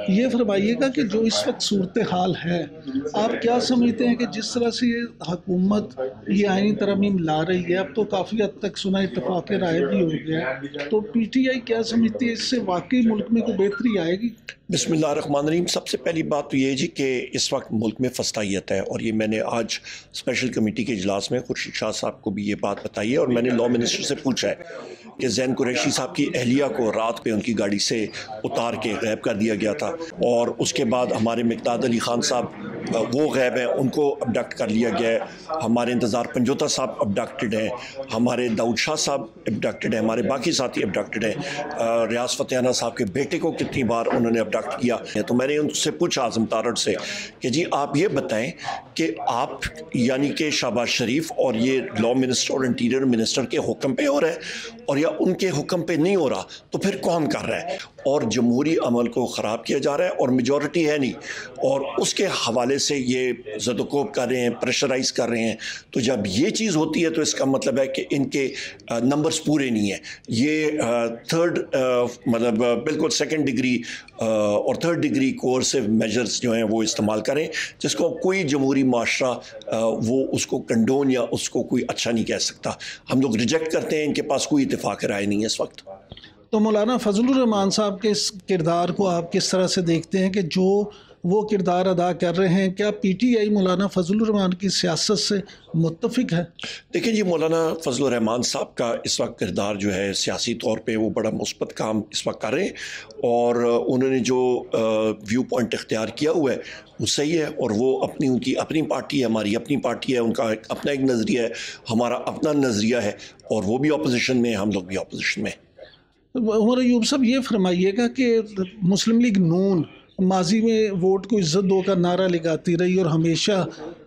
ये फरमाइएगा कि जो इस वक्त सूरत हाल है, आप क्या समझते हैं कि जिस तरह से ये हुकूमत ये आईनी तरमीम ला रही है, अब तो काफ़ी हद तक सुना इत्तफाक राय भी हो गया है, तो पीटीआई क्या समझती है, इससे वाकई मुल्क में कोई बेहतरी आएगी? बिस्मिल्लाहिर्रहमानिर्रहीम। सबसे पहली बात तो ये है जी कि इस वक्त मुल्क में फस्तायत है, और ये मैंने आज स्पेशल कमेटी के इजलास में खुर्शीद शाह साहब को भी ये बात बताई है, और मैंने लॉ मिनिस्टर से पूछा है कि ज़ैन कुरैशी साहब की अहलिया को रात पे उनकी गाड़ी से उतार के गैब कर दिया गया था, और उसके बाद हमारे मिक़दाद अली ख़ान साहब वो गैब हैं, उनको अबडक्ट कर लिया गया है। हमारे इंतज़ार पंजोता साहब अबडक्टेड हैं, हमारे दाऊद शाह साहब अबडक्टेड हैं, हमारे बाकी साथी अबडक्टेड हैं। रियाज फ़तेहाना साहब के बेटे को कितनी बार उन्होंने अबडक्ट किया है। तो मैंने उनसे पूछा आज़म तारड़ से कि जी आप ये बताएं कि आप यानी कि शहबाज शरीफ और ये लॉ मिनिस्टर और इंटीरियर मिनिस्टर के हुक्म पे हो रहा है, और या उनके हुक्म पे नहीं हो रहा, तो फिर कौन कर रहा है? और जमहूरी अमल को ख़राब किया जा रहा है, और मेजॉरिटी है नहीं, और उसके हवाले से ये ज़दोकोब कर रहे हैं, प्रेशराइज़ कर रहे हैं। तो जब ये चीज़ होती है तो इसका मतलब है कि इनके नंबर्स पूरे नहीं हैं। ये थर्ड मतलब बिल्कुल सेकंड डिग्री और थर्ड डिग्री कोर्सिव मेजर्स जो हैं वो इस्तेमाल करें, जिसको कोई जमहूरी माशरा वो उसको कंडोन या उसको कोई अच्छा नहीं कह सकता। हम लोग रिजेक्ट करते हैं, इनके पास कोई इत्तेफाक राय नहीं है इस वक्त। तो मौलाना फजलुर रहमान साहब के इस किरदार को आप किस तरह से देखते हैं कि जो वो किरदार अदा कर रहे हैं, क्या पीटीआई मौलाना फजलुर रहमान की सियासत से मुत्तफिक है? देखिए जी, मौलाना फजलुर रहमान साहब का इस वक्त किरदार जो है सियासी तौर पे वो बड़ा मुस्बत काम इस वक्त कर रहे हैं, और उन्होंने जो व्यू पॉइंट इख्तियार किया हुआ है वो सही है, और वो उनकी अपनी पार्टी है, हमारी अपनी पार्टी है, उनका अपना एक नज़रिया है, हमारा अपना नज़रिया है, और वो भी अपोजिशन में, हम लोग भी अपोजिशन में। उमर अयूब साहब, ये फरमाइएगा कि मुस्लिम लीग नून माजी में वोट को इज़्ज़त दो का नारा लगाती रही और हमेशा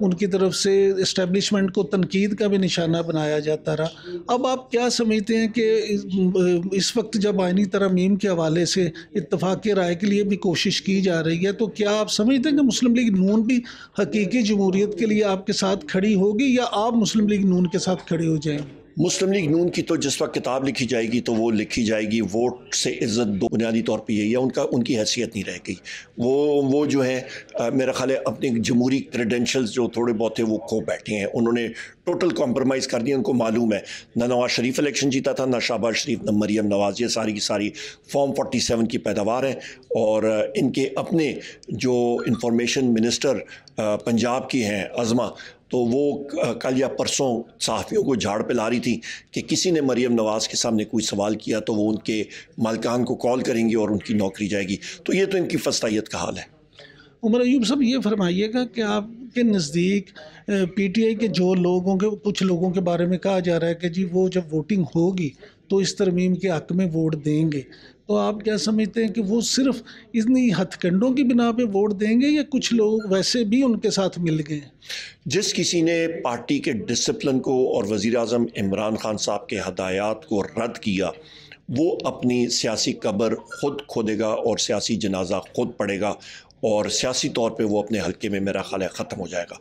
उनकी तरफ से इस्टेब्लिशमेंट को तनकीद का भी निशाना बनाया जाता रहा। अब आप क्या समझते हैं कि इस वक्त जब आईनी तरमीम के हवाले से इत्तफाक़ राय के लिए भी कोशिश की जा रही है, तो क्या आप समझते हैं कि मुस्लिम लीग नून भी हकीकी जमहूरियत के लिए आपके साथ खड़ी होगी, या आप मुस्लिम लीग नून के साथ खड़े हो जाएंगे? मुस्लिम लीग नून की तो जिस वक्त किताब लिखी जाएगी तो वो लिखी जाएगी वोट से इज़्ज़त दो, बुनियादी तौर पे यही है, उनकी हैसियत नहीं रह गई। वो जो है मेरा ख्याल है अपने जमहूरी क्रेडेंशियल्स जो थोड़े बहुत थे वो खो बैठे हैं, उन्होंने टोटल कॉम्प्रोमाइज़ कर दिया। उनको मालूम है ना नवाज़ शरीफ इलेक्शन जीता था, ना शहबाज शरीफ, ना मरीम नवाज़, ये सारी की सारी फॉर्म 47 की पैदावार है, और इनके अपने जो इंफॉर्मेशन मिनिस्टर पंजाब की हैं अज़मा, तो वो कल या परसों सहाफ़ियों को झाड़ पे ला रही थी कि किसी ने मरीम नवाज़ के सामने कोई सवाल किया तो वो उनके मालिकान को कॉल करेंगी और उनकी नौकरी जाएगी। तो ये तो इनकी फस्तायत का हाल है। उमर अयूब साहब, ये फरमाइएगा कि आपके नज़दीक पीटीआई के जो कुछ लोगों के बारे में कहा जा रहा है कि जी वो जब वोटिंग होगी तो इस तरमीम के हक़ में वोट देंगे, तो आप क्या समझते हैं कि वो सिर्फ़ इतनी हथकंडों की बिना पे वोट देंगे, या कुछ लोग वैसे भी उनके साथ मिल गए? जिस किसी ने पार्टी के डिसिप्लिन को और वज़ीर-ए-आज़म इमरान खान साहब के हदायत को रद्द किया, वो अपनी सियासी कब्र खुद खोदेगा और सियासी जनाजा खुद पड़ेगा, और सियासी तौर पे वो अपने हल्के में मेरा ख्याल है ख़त्म हो जाएगा।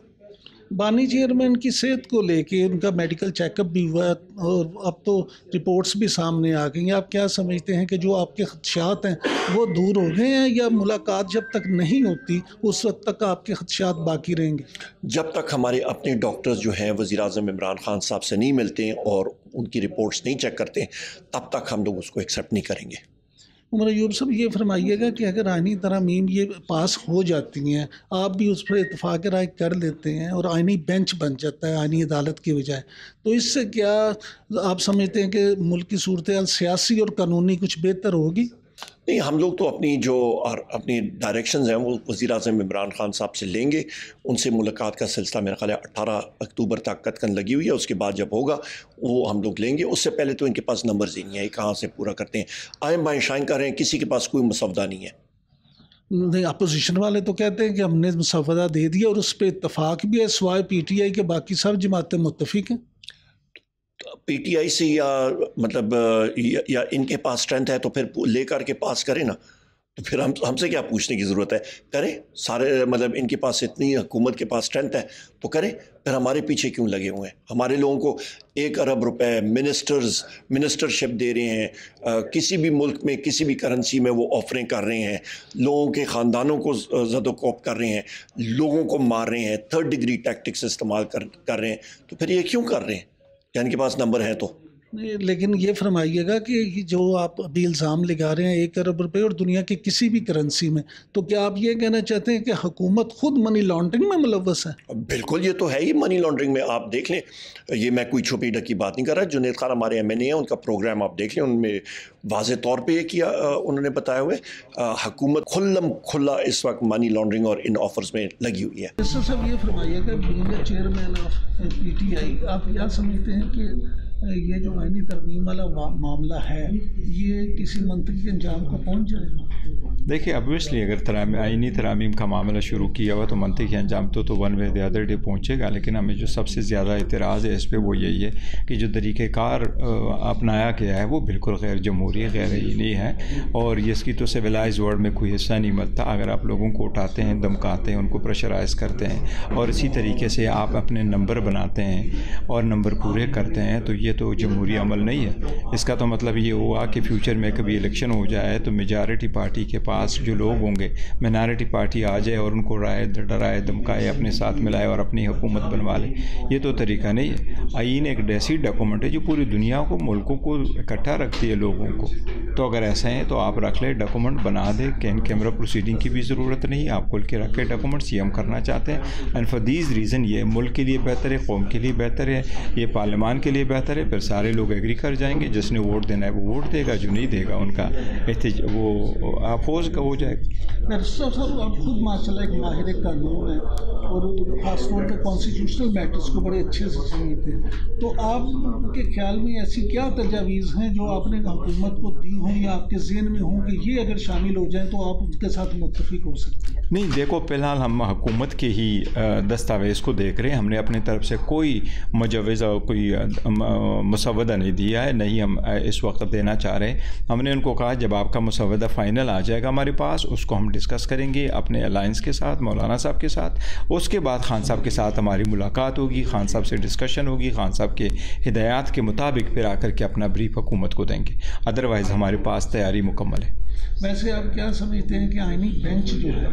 बानी चेयरमैन की सेहत को लेके उनका मेडिकल चेकअप भी हुआ, और अब तो रिपोर्ट्स भी सामने आ गई हैं। आप क्या समझते हैं कि जो आपके खदशात हैं वो दूर हो गए हैं, या मुलाकात जब तक नहीं होती उस वक्त तक आपके खदशात बाकी रहेंगे? जब तक हमारे अपने डॉक्टर्स जो हैं वज़ीर-ए-आज़म इमरान खान साहब से नहीं मिलते हैं और उनकी रिपोर्ट्स नहीं चेक करते, तब तक हम लोग उसको एक्सेप्ट नहीं करेंगे। उमर अयूब साहब, ये फरमाइएगा कि अगर आईनी तरमीम ये पास हो जाती हैं, आप भी उस पर इत्तफाक राय कर लेते हैं और आईनी बेंच बन जाता है आईनी अदालत की बजाय, तो इससे क्या आप समझते हैं कि मुल्क की सूरत हाल सियासी और कानूनी कुछ बेहतर होगी? नहीं, हम लोग तो अपनी डायरेक्शंस हैं वो वज़ीर-ए-आज़म इमरान खान साहब से लेंगे। उनसे मुलाकात का सिलसिला मेरा ख़्याल है 18 अक्टूबर तक कतकन लगी हुई है। उसके बाद जब होगा वो हम लोग लेंगे। उससे पहले तो इनके पास नंबर्स ही नहीं है, कहाँ से पूरा करते हैं। आएँ बाएँ शाएँ कर रहे हैं, किसी के पास कोई मसवदा नहीं है। नहीं, अपोजिशन वाले तो कहते हैं कि हमने मसवदा दे दिया और उस पर इत्तफाक भी है, सिवाय पीटीआई के बाकी सब जमातें मुत्तफिक हैं। पीटीआई से या मतलब या इनके पास स्ट्रेंथ है तो फिर लेकर के पास करें ना। तो फिर हमसे क्या पूछने की ज़रूरत है? करें सारे, मतलब इनके पास इतनी हुकूमत के पास स्ट्रेंथ है तो करें, फिर हमारे पीछे क्यों लगे हुए हैं? हमारे लोगों को 1 अरब रुपए मिनिस्टरशिप दे रहे हैं, किसी भी मुल्क में किसी भी करेंसी में वो ऑफरें कर रहे हैं, लोगों के ख़ानदानों को ज़दोकोप कर रहे हैं, लोगों को मार रहे हैं, 3rd डिग्री टैक्टिक्स इस्तेमाल कर रहे हैं, तो फिर ये क्यों कर रहे हैं? या इनके पास नंबर है तो? नहीं, लेकिन ये फरमाइएगा कि जो आप अभी इल्ज़ाम लगा रहे हैं 1 अरब रुपए और दुनिया की किसी भी करेंसी में, तो क्या आप ये कहना चाहते हैं कि हुकूमत खुद मनी लॉन्ड्रिंग में मुलव्वस है? बिल्कुल, ये तो है ही मनी लॉन्ड्रिंग में। आप देख लें, ये मैं कोई छुपी ढकी बात नहीं कर रहा। जुनैद खान हमारे MNA हैं, उनका प्रोग्राम आप देख लें, उनमें वाज़े तौर पे ये किया, उन्होंने बताया हुआ है हुकूमत खुल्लम खुल्ला इस वक्त मनी लॉन्ड्रिंग और इन ऑफर्स में लगी हुई है। साहब ये फरमाइएगा, बीइंग चेयरमैन ऑफ PTI, आप क्या समझते हैं कि ये जो आईनी तरमीम वाला मामला है ये किसी मंतकी अंजाम को पहुँच जाएगा? देखिए, ऑब्वियसली अगर आईनी तरामीम का मामला शुरू किया हुआ तो मंतकी अंजाम तो one way the other day पहुँचेगा। लेकिन हमें जो सबसे ज़्यादा एतराज़ है इस पर वो यही है कि जो तरीक़ेकार अपनाया गया है वो बिल्कुल गैर जमहूरी, गैर आईनी है, और इसकी तो सिविलाइज वर्ल्ड में कोई हिस्सा नहीं बनता। अगर आप लोगों को उठाते हैं, धमकाते हैं, उनको प्रेशराइज़ करते हैं और इसी तरीके से आप अपने नंबर बनाते हैं और नंबर पूरे करते हैं, तो ये तो जमहूरी अमल नहीं है। इसका तो मतलब ये हुआ कि फ्यूचर में कभी इलेक्शन हो जाए तो मेजॉरिटी पार्टी के पास जो लोग होंगे, माइनॉरिटी पार्टी आ जाए और उनको डराए धमकाए, अपने साथ मिलाए और अपनी हुकूमत बनवा ले। ये तो तरीका नहीं है। आईन एक ऐसी डॉक्यूमेंट है जो पूरी दुनिया को, मुल्कों को इकट्ठा रखती है, लोगों को। तो अगर ऐसा है तो आप रख ले, डॉक्यूमेंट बना दे, कैमरा प्रोसीडिंग की भी ज़रूरत नहीं है। आप खुल के रख के डॉक्यूमेंट्स ये हम करना चाहते हैं, एंड फॉर दीज रीज़न ये मुल्क के लिए बेहतर है, कौम के लिए बेहतर है, ये पार्लियामान के लिए बेहतर है। फिर सारे लोग एग्री कर जाएंगे, जिसने वोट देना है वो वोट देगा, जो नहीं देगा उनका वो अपोज का हो जाएगा। बैरिस्टर साहब, आप खुद माशाल्लाह एक माहिर कानून है और ख़ासतौर पर कॉन्स्टिट्यूशनल मैटर्स को बड़े अच्छे से समझते हैं, तो आपके ख्याल में ऐसी क्या तजावीज़ हैं जो आपने हुकूमत को दी हों या आपके जहन में हों कि ये अगर शामिल हो जाएँ तो आप उसके साथ मुत्तफिक हो सकते हैं? नहीं, देखो, फ़िलहाल हम हुकूमत के ही दस्तावेज़ को देख रहे हैं। हमने अपनी तरफ से कोई मुजवज़ और कोई मुसवदा नहीं दिया है, नहीं हम इस वक्त देना चाह रहे हैं। हमने उनको कहा जब आपका मुसवदा फ़ाइनल आ जाएगा हमारे पास, उसको हम डिस्कस करेंगे अपने अलायंस के साथ, मौलाना साहब के साथ। उसके बाद खान साहब के साथ हमारी मुलाकात होगी, खान साहब से डिस्कशन होगी, खान साहब के हिदायत के मुताबिक फिर आकर के अपना ब्रीफ हुकूमत को देंगे। अदरवाइज़ हमारे पास तैयारी मुकम्मल है। वैसे आप क्या समझते हैं कि आईनी बेंच जो है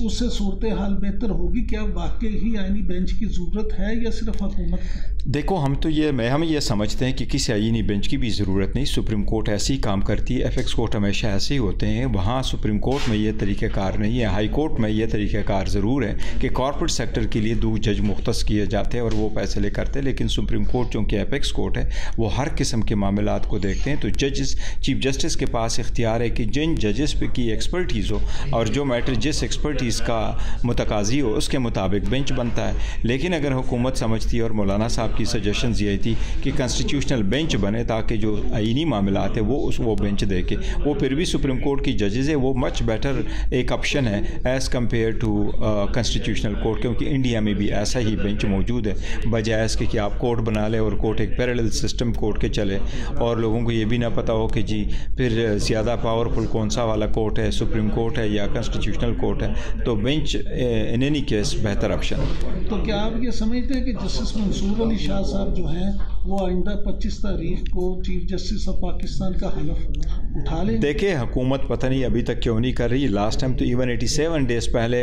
उससे सूरत हाल बेहतर होगी? क्या वाकई ही आईनी बेंच की ज़रूरत है या सिर्फ हुकूमत? देखो, हम ये समझते हैं कि किसी आईनी बेंच की भी ज़रूरत नहीं। सुप्रीम कोर्ट ऐसे ही काम करती है, FX कोर्ट हमेशा ऐसे ही होते हैं। वहाँ सुप्रीम कोर्ट में ये तरीक़ाकार नहीं है। हाई कोर्ट में ये तरीक़ाकार ज़रूर है कि कॉर्पोरेट सेक्टर के लिए 2 जज मुख्तस किए जाते हैं और वो फैसले करते हैं। लेकिन सुप्रीम कोर्ट चूँकि FX कोर्ट है, वो हर किस्म के मामलात को देखते हैं। तो जजेस, चीफ जस्टिस के पास इख्तियार है कि जिन जजेस पे की एक्सपर्टीज़ हो और जो मैटर जिस एक्सपर्टीज़ का मुतकाज़ी हो उसके मुताबिक बेंच बनता है। लेकिन अगर हुकूमत समझती है, और मौलाना साहब की सजेशंस ये थी कि कॉन्स्टिट्यूशनल बेंच बने ताकि जो आईनी मामलात है वो बेंच दे के, वो फिर भी सुप्रीम कोर्ट की जजेस है, वो मच बेटर एक ऑप्शन है as compare to constitutional court, क्योंकि इंडिया में भी ऐसा ही बेंच मौजूद है। बजाय इसके कि आप कोर्ट बना लें और कोर्ट एक पैरेलल सिस्टम कोर्ट के चले और लोगों को ये भी ना पता हो कि जी फिर ज़्यादा पावरफुल कौन सा वाला कोर्ट है, सुप्रीम कोर्ट है या कॉन्स्टिट्यूशनल कोर्ट है। तो बेंच इन एनी केस बेहतर ऑप्शन है। तो क्या आप ये समझते हैं कि जस्टिस मंसूर अली शाह साहब जो हैं वो आइंदा 25 तारीख को चीफ जस्टिस ऑफ पाकिस्तान का हलफ उठा लें? देखिए, हुकूमत पता नहीं अभी तक क्यों नहीं कर रही। लास्ट टाइम तो इवन 87 डेज़ पहले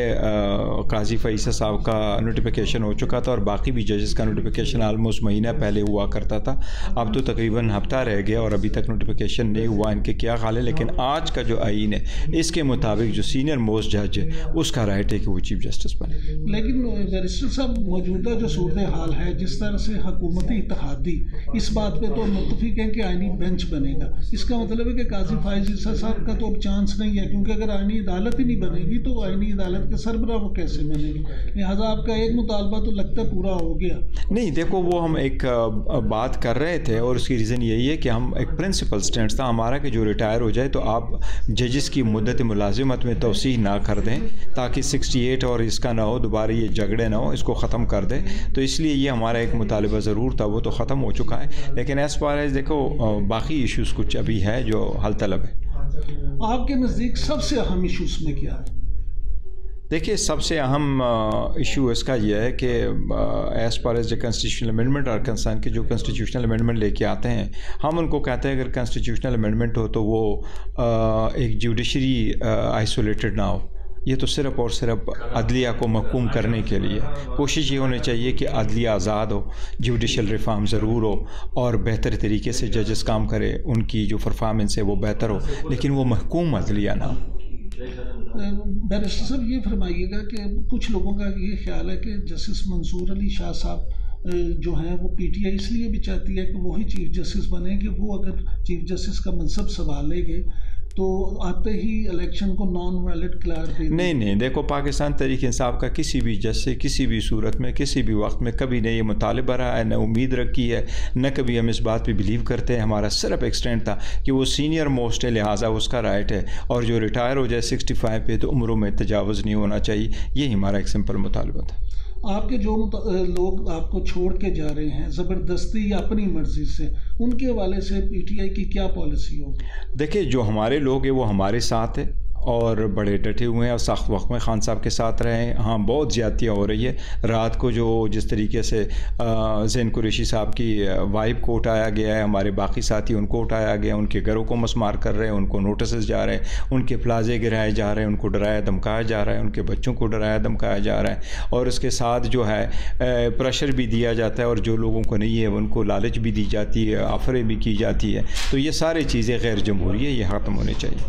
काजी फैसल साहब का नोटिफिकेशन हो चुका था और बाकी भी जजेस का नोटिफिकेशन आलमोस्ट महीना पहले हुआ करता था। अब तो तकरीबन हफ्ता रह गया और अभी तक नोटिफिकेशन नहीं हुआ। इनके क्या ख्याल है? लेकिन आज का जो आईन है इसके मुताबिक जो सीनियर मोस्ट जज है उसका राइट है कि वो चीफ जस्टिस बने। लेकिन बैरिस्टर साहब, मौजूदा जो सूरत हाल है, जिस तरह से हुकूमती इत्तेहादी इस बात पे तो मुत्तफिक है कि आईनी बेंच बनेगा, इसका मतलब है कि काजी फायज ईसा साहब का तो अब चांस नहीं है, क्योंकि अगर आईनी अदालत ही नहीं बनेगी तो आईनी अदालत के सरबराह वो कैसे बनेगी? लिहाजा आपका एक मुतालबा तो लगता है पूरा हो गया। नहीं, देखो, वो हम एक बात कर रहे थे और उसकी रीज़न यही है कि हम एक प्रिंसिपल स्टैंड था हमारा कि जो रिटायर हो जाए तो आप जजेस की मुद्दत मुलाजिमत में तोसीह ना कर दें ताकि 68 और इसका ना हो, दोबारा ये झगड़े ना हो, इसको ख़त्म कर दें। तो इसलिए ये हमारा एक मुतालबा ज़रूर था, वो तो ख़त्म हो चुका है। लेकिन एज़ फार एज़ देखो बाकी इश्यूज़ कुछ अभी है जो हल तलब है। आपके नज़दीक सबसे अहम इशू उसमें क्या है? देखिए, सबसे अहम इशू इसका यह है कि as per as the constitutional amendment और कंसर्न के जो कॉन्स्टिट्यूशनल अमेंडमेंट लेके आते हैं, हम उनको कहते हैं अगर कॉन्स्टिट्यूशनल अमेंडमेंट हो तो वो एक जुडिशरी आइसोलेटेड ना हो। ये तो सिर्फ़ और सिर्फ अदलिया को महकूम करने के लिए कोशिश ये होनी चाहिए कि अदलिया आज़ाद हो, जुडिशल रिफॉर्म ज़रूर हो और बेहतर तरीके से जजेस काम करें, उनकी जो परफॉर्मेंस है वो बेहतर हो, लेकिन वो महकूम अदलिया ना हो। बैरिस्टर साहब, ये फरमाइएगा कि कुछ लोगों का ये ख्याल है कि जस्टिस मंसूर अली शाह साहब जो हैं वो पीटीआई इसलिए भी चाहती है कि वही चीफ जस्टिस बने कि वो अगर चीफ जस्टिस का मनसब संभालेंगे तो आते ही इलेक्शन को नॉन वैलिड करार दे। नहीं, देखो, पाकिस्तान तहरीक इंसाफ का किसी भी जज से किसी भी सूरत में किसी भी वक्त में कभी ने ये मुतालिबा रहा है, न उम्मीद रखी है, न कभी हम इस बात पे बिलीव करते हैं। हमारा सिर्फ एक स्टैंड था कि वो सीनियर मोस्ट है, लिहाजा उसका राइट है, और जो रिटायर हो जाए 65 पे तो उम्रों में तजावज़ नहीं होना चाहिए। यही हमारा एक सिंपल मुतालिबा था। आपके जो लोग आपको छोड़ के जा रहे हैं ज़बरदस्ती या अपनी मर्ज़ी से, उनके हवाले से पीटीआई की क्या पॉलिसी होगी? देखिए, जो हमारे लोग हैं वो हमारे साथ है और बड़े डटे हुए हैं और सख्त वक्त में खान साहब के साथ रहे हैं। हाँ, बहुत ज़्यादतियाँ हो रही है। रात को जो जिस तरीके से ज़ैन कुरैशी साहब की वाइफ को उठाया गया है, हमारे बाकी साथी उनको उठाया गया, उनके घरों को मसमार कर रहे हैं, उनको नोटिस जा रहे हैं, उनके प्लाजे गिराए जा रहे हैं, उनको डराया धमकाया जा रहा है, उनके बच्चों को डराया धमकाया जा रहा है, और उसके साथ जो है प्रेशर भी दिया जाता है, और जो लोगों को नहीं है उनको लालच भी दी जाती है, ऑफरें भी की जाती है। तो ये सारी चीज़ें गैर जमहूरी है, ये ख़त्म होने चाहिए।